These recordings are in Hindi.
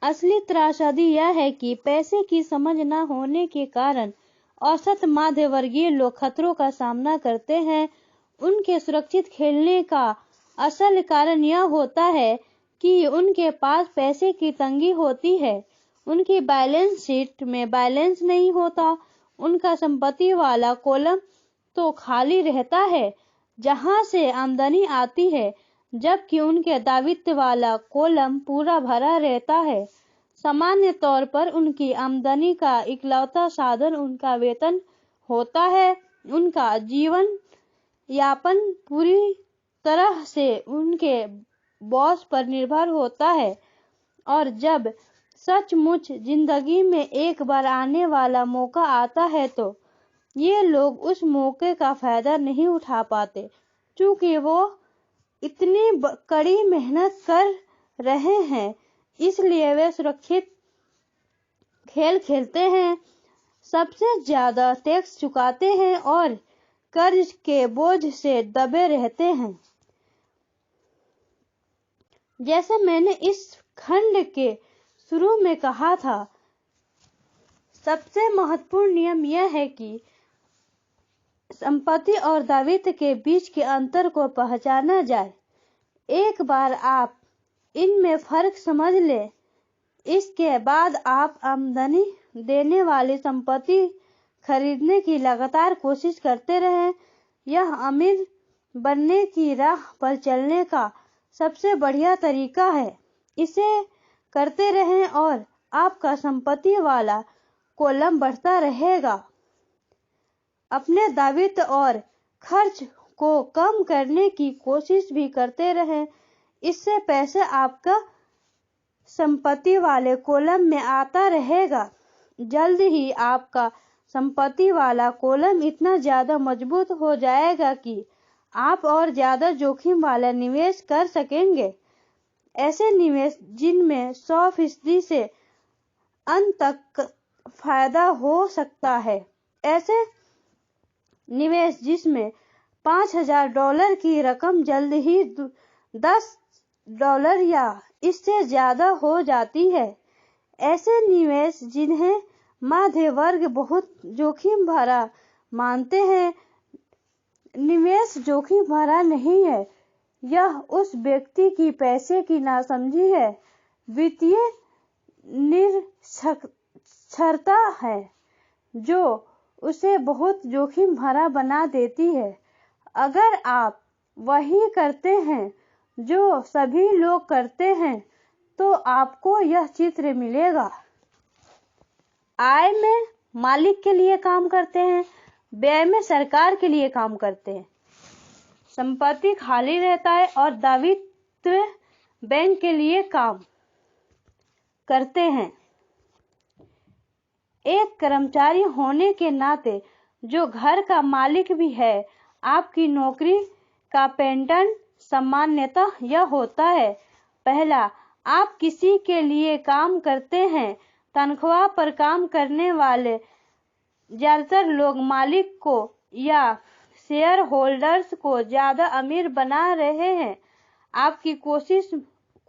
असली त्रासदी यह है कि पैसे की समझ न होने के कारण औसत मध्य वर्गीय लोग खतरों का सामना करते हैं। उनके सुरक्षित खेलने का असल कारण यह होता है कि उनके पास पैसे की तंगी होती है। उनकी बैलेंस शीट में बैलेंस नहीं होता। उनका संपत्ति वाला कॉलम तो खाली रहता है जहां से आमदनी आती है, जबकि उनके दायित्व वाला कॉलम पूरा भरा रहता है। सामान्य तौर पर उनकी आमदनी का इकलौता साधन उनका वेतन होता है। उनका जीवन यापन पूरी तरह से उनके बॉस पर निर्भर होता है, और जब सचमुच जिंदगी में एक बार आने वाला मौका आता है तो ये लोग उस मौके का फायदा नहीं उठा पाते, क्योंकि वो इतनी कड़ी मेहनत कर रहे हैं। इसलिए वे सुरक्षित खेल खेलते हैं, सबसे ज्यादा टैक्स चुकाते हैं और कर्ज के बोझ से दबे रहते हैं। जैसे मैंने इस खंड के शुरू में कहा था, सबसे महत्वपूर्ण नियम यह है कि संपत्ति और दायित्व के बीच के अंतर को पहचाना जाए। एक बार आप इनमें फर्क समझ लें, इसके बाद आप आमदनी देने वाली संपत्ति खरीदने की लगातार कोशिश करते रहें। यह अमीर बनने की राह पर चलने का सबसे बढ़िया तरीका है। इसे करते रहें और आपका संपत्ति वाला कॉलम बढ़ता रहेगा। अपने दायित्व और खर्च को कम करने की कोशिश भी करते रहें। इससे पैसे आपका संपत्ति वाले कॉलम में आता रहेगा। जल्द ही आपका संपत्ति वाला कॉलम इतना ज्यादा मजबूत हो जाएगा कि आप और ज्यादा जोखिम वाला निवेश कर सकेंगे। ऐसे निवेश जिनमें 100% से अंत तक फायदा हो सकता है। ऐसे निवेश जिसमें $5000 की रकम जल्द ही $10 या इससे ज्यादा हो जाती है। ऐसे निवेश जिन्हें मध्य वर्ग बहुत जोखिम भरा मानते हैं। निवेश जोखिम भरा नहीं है, यह उस व्यक्ति की पैसे की नासमझी है, वित्तीय निरक्षरता है, जो उसे बहुत जोखिम भरा बना देती है। अगर आप वही करते हैं जो सभी लोग करते हैं, तो आपको यह चित्र मिलेगा। आय में मालिक के लिए काम करते हैं, व्यय में सरकार के लिए काम करते हैं, संपत्ति खाली रहता है और दायित्व बैंक के लिए काम करते हैं। एक कर्मचारी होने के नाते जो घर का मालिक भी है, आपकी नौकरी का पैटर्न सामान्यतः यह होता है। पहला, आप किसी के लिए काम करते हैं। तनख्वाह पर काम करने वाले ज्यादातर लोग मालिक को या शेयर होल्डर्स को ज्यादा अमीर बना रहे हैं। आपकी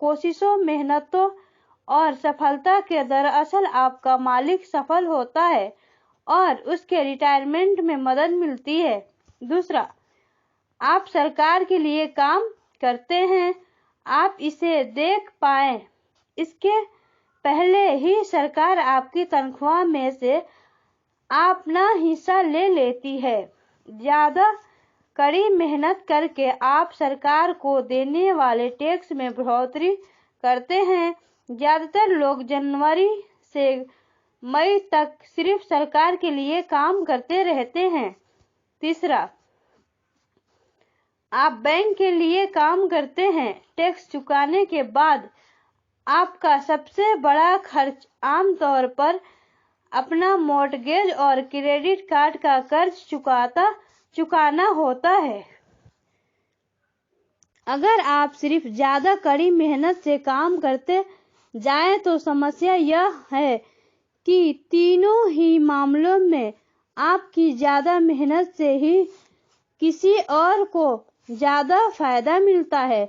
कोशिशों, मेहनतों और सफलता के दरअसल आपका मालिक सफल होता है और उसके रिटायरमेंट में मदद मिलती है। दूसरा, आप सरकार के लिए काम करते हैं। आप इसे देख पाएं, इसके पहले ही सरकार आपकी तनख्वाह में से अपना हिस्सा ले लेती है। ज्यादा कड़ी मेहनत करके आप सरकार को देने वाले टैक्स में बढ़ोतरी करते हैं। ज्यादातर लोग जनवरी से मई तक सिर्फ सरकार के लिए काम करते रहते हैं। तीसरा, आप बैंक के लिए काम करते हैं। टैक्स चुकाने के बाद आपका सबसे बड़ा खर्च आमतौर पर अपना मॉर्टगेज और क्रेडिट कार्ड का कर्ज चुकाना होता है। अगर आप सिर्फ ज्यादा कड़ी मेहनत से काम करते जाएं तो समस्या यह है कि तीनों ही मामलों में आपकी ज्यादा मेहनत से ही किसी और को ज्यादा फायदा मिलता है।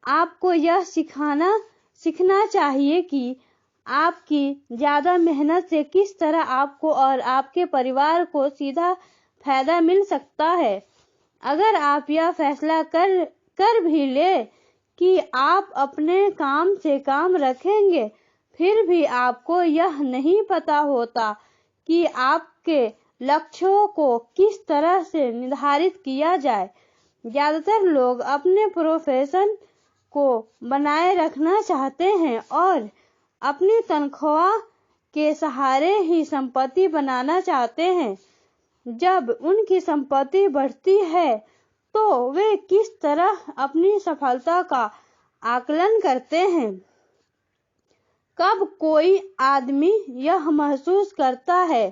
आपको यह सीखना चाहिए कि आपकी ज्यादा मेहनत से किस तरह आपको और आपके परिवार को सीधा फायदा मिल सकता है। अगर आप यह फैसला कर भी ले कि आप अपने काम से काम रखेंगे, फिर भी आपको यह नहीं पता होता कि आपके लक्ष्यों को किस तरह से निर्धारित किया जाए। ज्यादातर लोग अपने प्रोफेशन को बनाए रखना चाहते हैं और अपनी तनख्वाह के सहारे ही संपत्ति बनाना चाहते हैं। जब उनकी संपत्ति बढ़ती है तो वे किस तरह अपनी सफलता का आकलन करते हैं। कब कोई आदमी यह महसूस करता है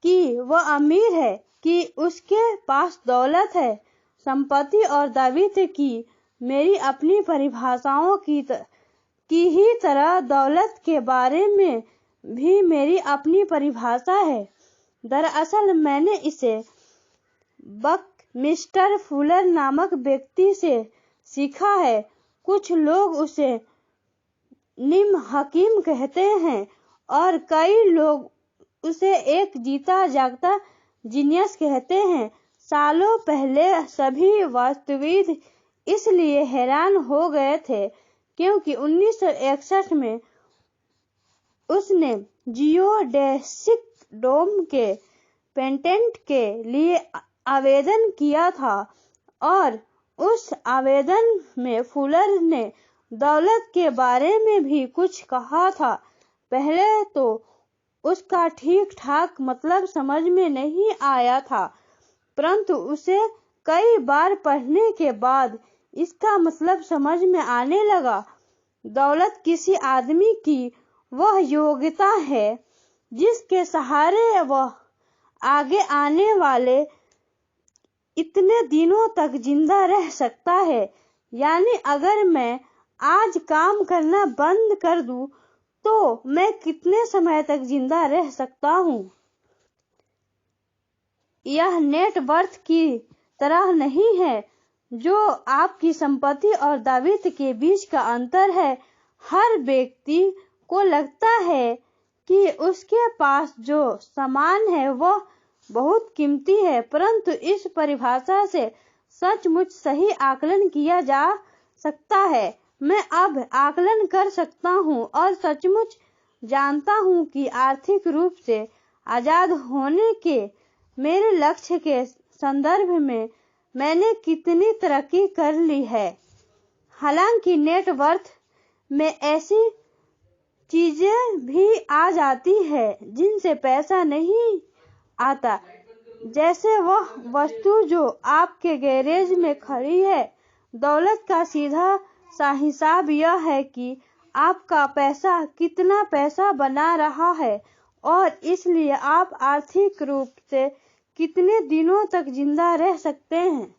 कि वह अमीर है कि उसके पास दौलत है, संपत्ति और दायित्व की मेरी अपनी परिभाषाओं की ही तरह दौलत के बारे में भी मेरी अपनी परिभाषा है। दरअसल मैंने इसे बकमिस्टर फुलर नामक व्यक्ति से सीखा है। कुछ लोग उसे निम हकीम कहते हैं और कई लोग उसे एक जीता जागता जीनियस कहते हैं। सालों पहले सभी वास्तुविद इसलिए हैरान हो गए थे क्योंकि 1961 में उसने जियोडेसिक डोम के पेटेंट के लिए आवेदन किया था और उस आवेदन में फुलर ने दौलत के बारे में भी कुछ कहा था। पहले तो उसका ठीक ठाक मतलब समझ में नहीं आया था, परंतु उसे कई बार पढ़ने के बाद इसका मतलब समझ में आने लगा। दौलत किसी आदमी की वह योग्यता है जिसके सहारे वह आगे आने वाले इतने दिनों तक जिंदा रह सकता है। यानी अगर मैं आज काम करना बंद कर दूं तो मैं कितने समय तक जिंदा रह सकता हूं। यह नेटवर्थ की तरह नहीं है जो आपकी संपत्ति और दायित्व के बीच का अंतर है। हर व्यक्ति को लगता है कि उसके पास जो सामान है वह बहुत कीमती है, परंतु इस परिभाषा से सचमुच सही आकलन किया जा सकता है। मैं अब आकलन कर सकता हूँ और सचमुच जानता हूँ कि आर्थिक रूप से आजाद होने के मेरे लक्ष्य के संदर्भ में मैंने कितनी तरक्की कर ली है। हालांकि नेटवर्थ में ऐसी चीजें भी आ जाती है जिनसे पैसा नहीं आता, जैसे वह वस्तु जो आपके गैरेज में खड़ी है। दौलत का सीधा सा हिसाब यह है कि आपका पैसा कितना पैसा बना रहा है और इसलिए आप आर्थिक रूप से कितने दिनों तक जिंदा रह सकते हैं।